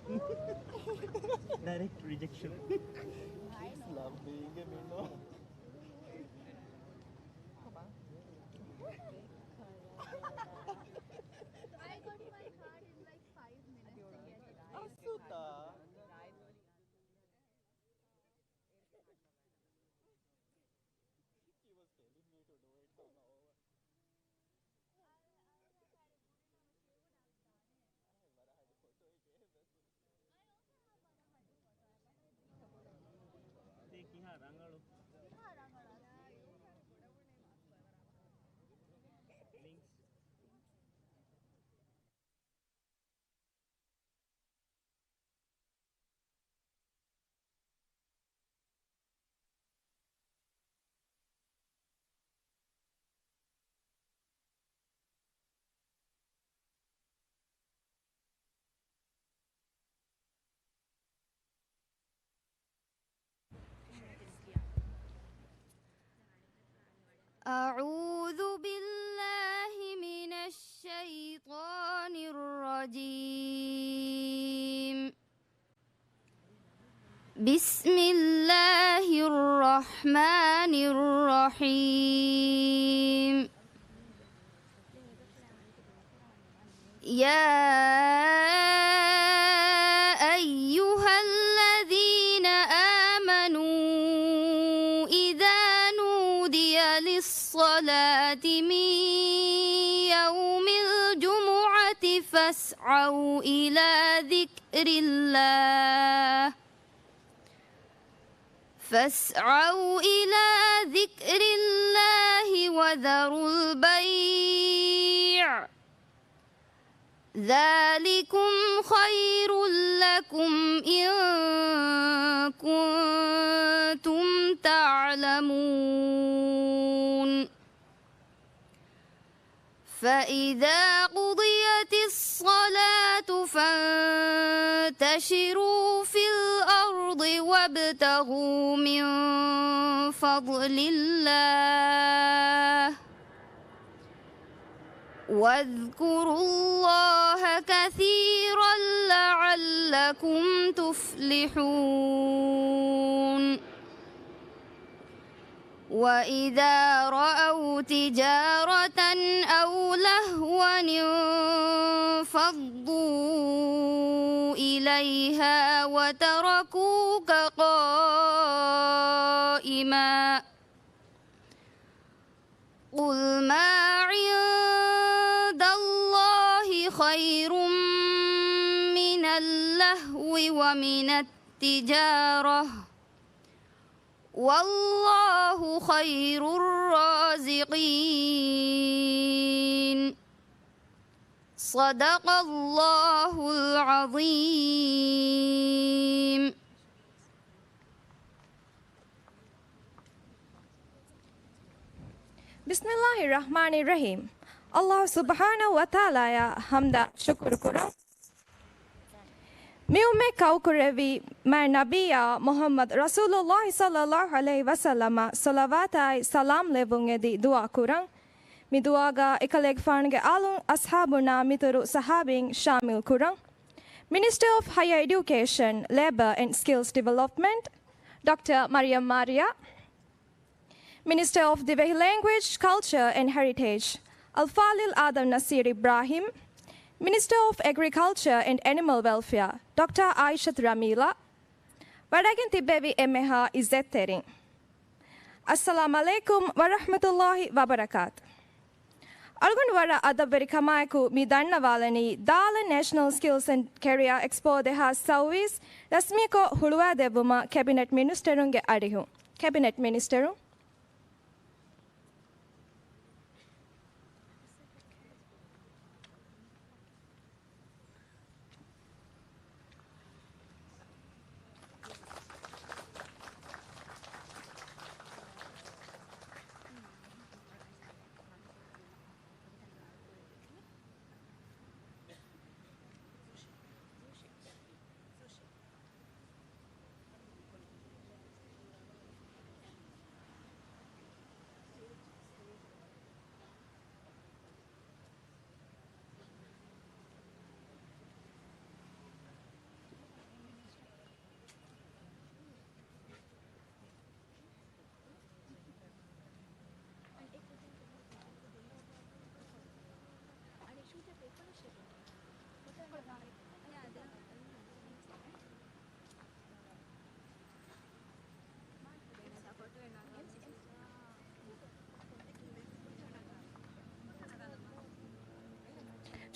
Direct rejection. Kids love being a minnow. I got my card in like 5 minutes to get it. Asuta. He was telling me to do it somehow. But I had a photo again. Take here, Rangalu. Links. أعوذ بالله من الشيطان الرجيم. بسم الله الرحمن الرحيم. يا أيها الذين آمنوا إذا نودي للصلاة من يوم الجمعة فاسعوا إلى ذكر الله وذروا البيع ذلكم خير لكم إن كنتم تعلمون. فإذا قضيت الصلاة فانتشروا في الأرض وابتغوا من فضل الله واذكروا الله كثيرا لعلكم تفلحون. وإذا رأوا تجارة أو لهوا انفضوا إليها وتركوك قائما قل ما عند الله خير من اللهو ومن التجارة والله خير الرازقين. صدق الله العظيم. Bismillahirrahmanirrahim. Allah subhanahu wa ta'ala hamda shukr kuram. Miume kaukurevi mar Nabiya Muhammad Rasulullah sallallahu alaihi wasallam salavatai salam levungedi dua kurang. Mi duaga ekaleg farnge alun ashabuna mituru sahabing shamil kurang. Minister of Higher Education, Labor and Skills Development, Dr. Maryam Maria. Minister of the Language, Culture and Heritage, Al-Falil Adam Nasir Ibrahim. Minister of Agriculture and Animal Welfare, Dr. Aishat Ramila. Wadagen Tibevi Emeha Izzetterin. Assalamu alaikum wa rahmatullahi wa barakatuh. Algun wara adaberi kamaiku mi danna walani Dala National Skills and Career Expo deha service rasmiko huluwa debuma Cabinet Ministerunge adihu. Cabinet Ministeru.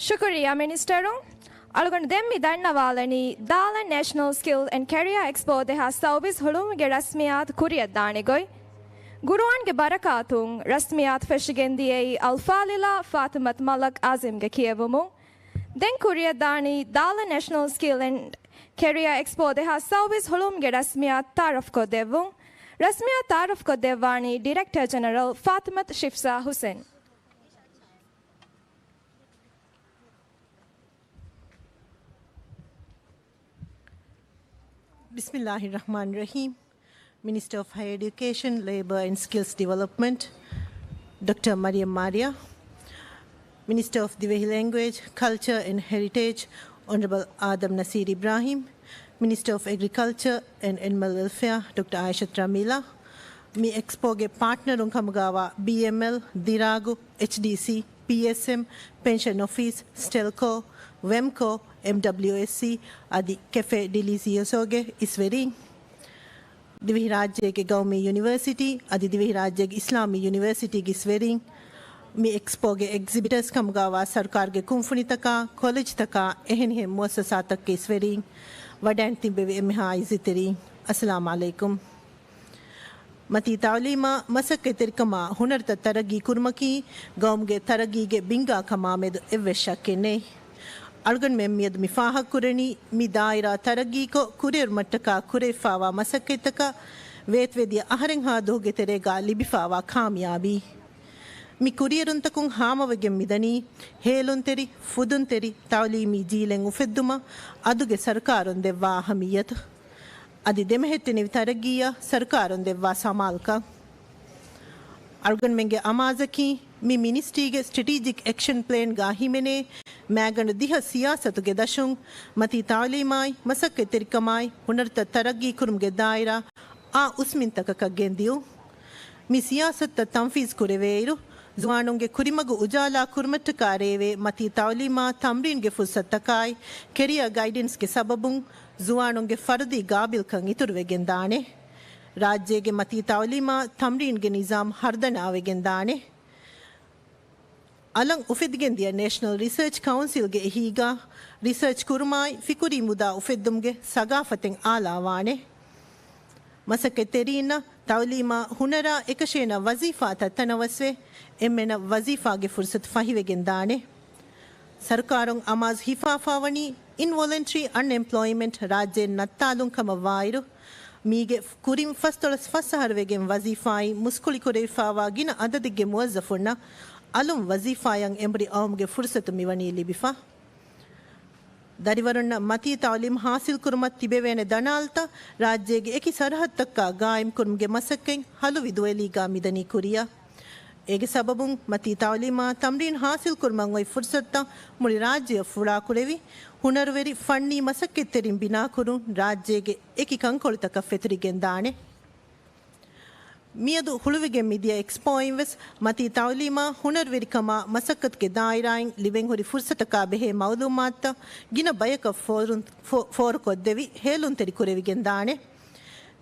Shukriya Ministeru. Algon demmi dannawalani Dala National Skill and Career Expo deha saubis hulumge rasmiyat kuriyat danigoi. Guruange barakatun rasmiyat feshigendiyei Alfalila Fatimat Malak Azimge kiyevumu. Den kuriyat dani Dala National Skill and Career Expo deha saubis hulumge rasmiyat taraf ko devun. Rasmiyat taraf ko devani Director General Fatimat Shifsa Hussain. Bismillahirrahmanirrahim. Minister of Higher Education, Labour and Skills Development, Dr. Mariam Maria. Minister of Divehi Language, Culture and Heritage, Honorable Adam Nasir Ibrahim. Minister of Agriculture and Animal Welfare, Dr. Aishat Ramila. Mi Expo ge partner unkamgawa BML, Diragu, HDC, PSM, Pension Office, Stelco, WEMCO, MWSC आदि cafe डिलीसियोसोगे इसवेरी Divya राज्य के गवर्मी university आदि दिव्य राज्य के इस्लामी university की इसवेरी मी expo के exhibitors कमगावा सरकार के कुंफनी तका कॉलेज तका एहन है मुअस्ससा तक के इसवेरी वडैंती बेवे एमहा इज़ितरी अस्सलाम वालेकुम मती तालीमा मसक के तिरकमा हुनर तरगी कुर्मकी गौम के तरगी के बिंगा कमा में एवेशा के ने Algan memmiad mifaha kurani mi daira taragi ko kurir mattaka kure fawa masaketaka vetvedia ahareng ha doge terega libifawa kamyabi mi kurierun takun hamawege midani helun teri fudun teri tawlimi jilen ufedduma aduge sarkarun devwa hamiyat adi demehetteni taragiya sarkarun devwa samalka Algan menge amazaki mi ministry ge strategic action plan gahi mene मैगन दिह सियासत के दशुंग मती तालीमाई मसक के तिरकमाई हुनर तरगी कुर्म के दायरा आ उसमिन तक का गेंदियो मी सियासत तंफीज कुरेवेरु जुआनों के कुरिमगु उजाला कुर्मट कारेवे मती तालीमा तमरीन के फुर्सत तकाई कैरियर गाइडेंस के सबबुंग जुआनों के फर्दी गाबिल कंगी तुरवे गेंदाने राज्य के मती तालीमा तमरीन के निज़ाम हरदन आवे गेंदाने Alang ufidgendia National Research Council ge higa research kurmai fikuri muda ufiddumge sagafaten alawane masaketerina tawlima hunara ekashena wazifa tatanawaswe emmena wazifa ge fursat fahive gendane sarkarong amaz hifafawani involuntary unemployment rajye nattalun kama vairu mige kurim fastolas fasaharwegen wazifai muskuli korefawa gina adadige muwazzafuna alum wazifayang embri awmge fursatu miwani libifa dariwarunna mati talim hasil kurmat tibevene danalta rajyege eki sarhat takka gaim kurmge masakken halu vidueli ga midani kuriya ege sababun mati talima tamrin hasil kurman oi fursatta muli rajya fura kurevi hunarveri fanni masakketerin bina kurun rajyege eki kankolitaka fetri gendane Miyadu huluvigen media expo invest mati tawlima hunarverikama masakkat ke dairain living hori fursataka behe mawlumatta gina bayaka for koddevi helun teri kurevigen dane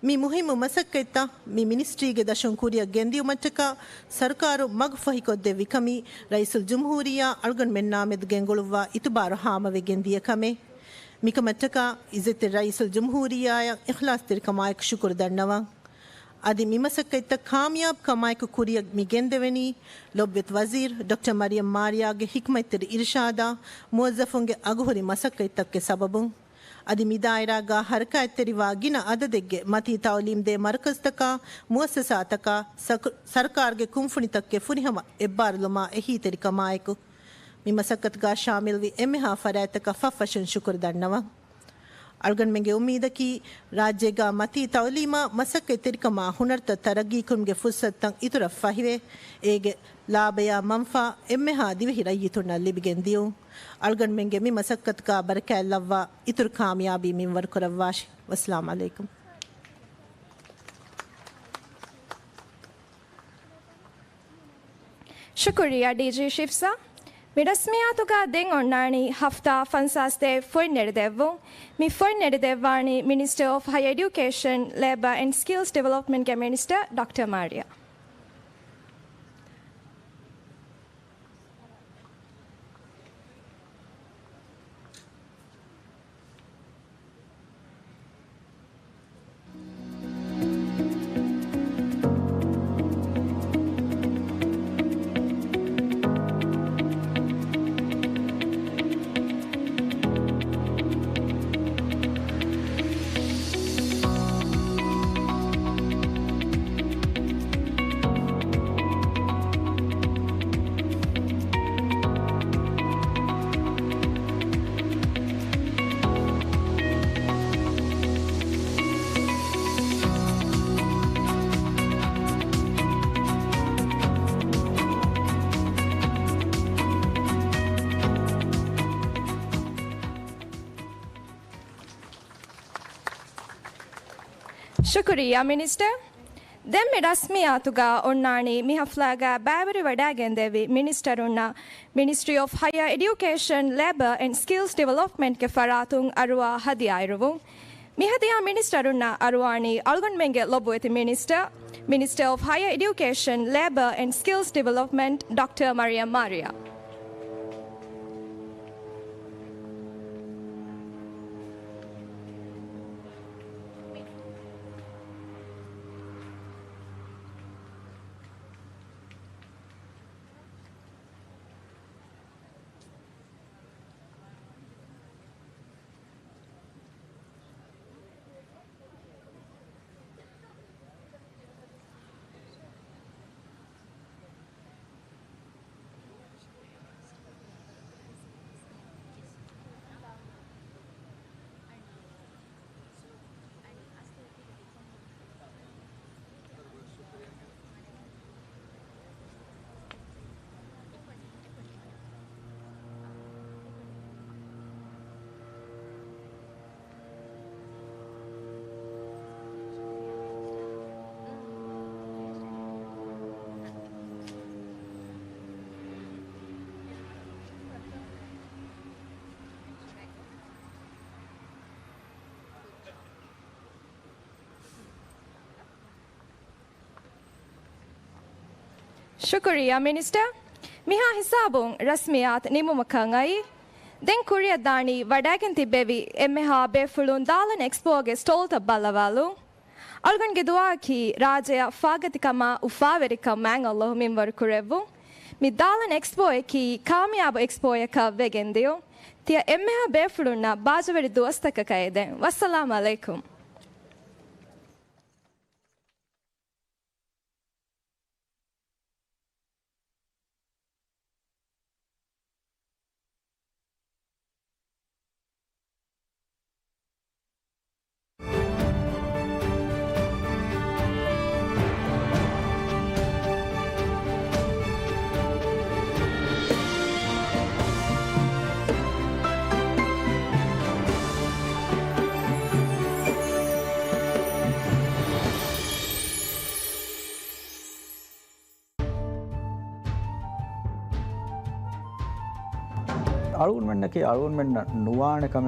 mi muhimu masakketta mi ministry ge dashon kuriya gendi umattaka sarkaru magfahi koddevi kami raisul jumhuriya algan menna med gengoluwa itubar hama ve gendiya kame mikamattaka izet raisul jumhuriya ya ikhlas ter kamaik shukr dannawa adi mimasakkaita kamyab kamaik kuriya migendeveni lobbet wazir Dr. Mariam Maria ge hikmaiter irshada muwazzafunge aguhuri masakkaita ke sababun adi midaira ga harakaiteri wagina adadegge mati tawlim de markaz taka muassasa taka sarkar ge kumfuni takke funihama ebbar luma ehi teri kamaiku mimasakkat ga shamil vi emha faraitaka fafashan shukr dannawa algan menge umida ki rajye ga mati tawlima masakke tirkama hunar ta taragi kumge fursat tang itura fahive ege labaya manfa emmeha divi rayituna libigendiu algan menge mi masakkat ka baraka lavwa itur kamyabi min war korawwash wassalamu alaikum Shukriya DJ Shifsa Midasmiyatuga ding onnani hafta fansaste fornerdevung mi fornerdevani Minister of Higher Education, Labour and Skills Development ke Minister Dr. Maria. Shukriya, Minister. Demme rasmiyatuga onnani mihaflaga bæveri vadagendevi ministerunna Ministry of Higher Education, Labour and Skills Development ke faratun arwa hadiyairuvu. Mihadiya ministerunna arwani algonmenge lobueti Minister of Higher Education, Labour and Skills Development, Dr. Mariam Maria. Shukriya, Minister. Miha hisabun rasmiyat nimumakangai. Den Korea dani vadagen tibevi emmeha befulun dalan expo ge stolta balavalu. Algon ge dua ki rajaya fagatikama ufaverika mangallo minvar kurevu. Mi dalan expo ki kamyab expo ka vegendio. Tia emmeha befulunna bajaveri dostaka kaiden. Wassalamu alaikum. අලුන් වෙන්න කේ අලුන් වෙන්න නුවානකම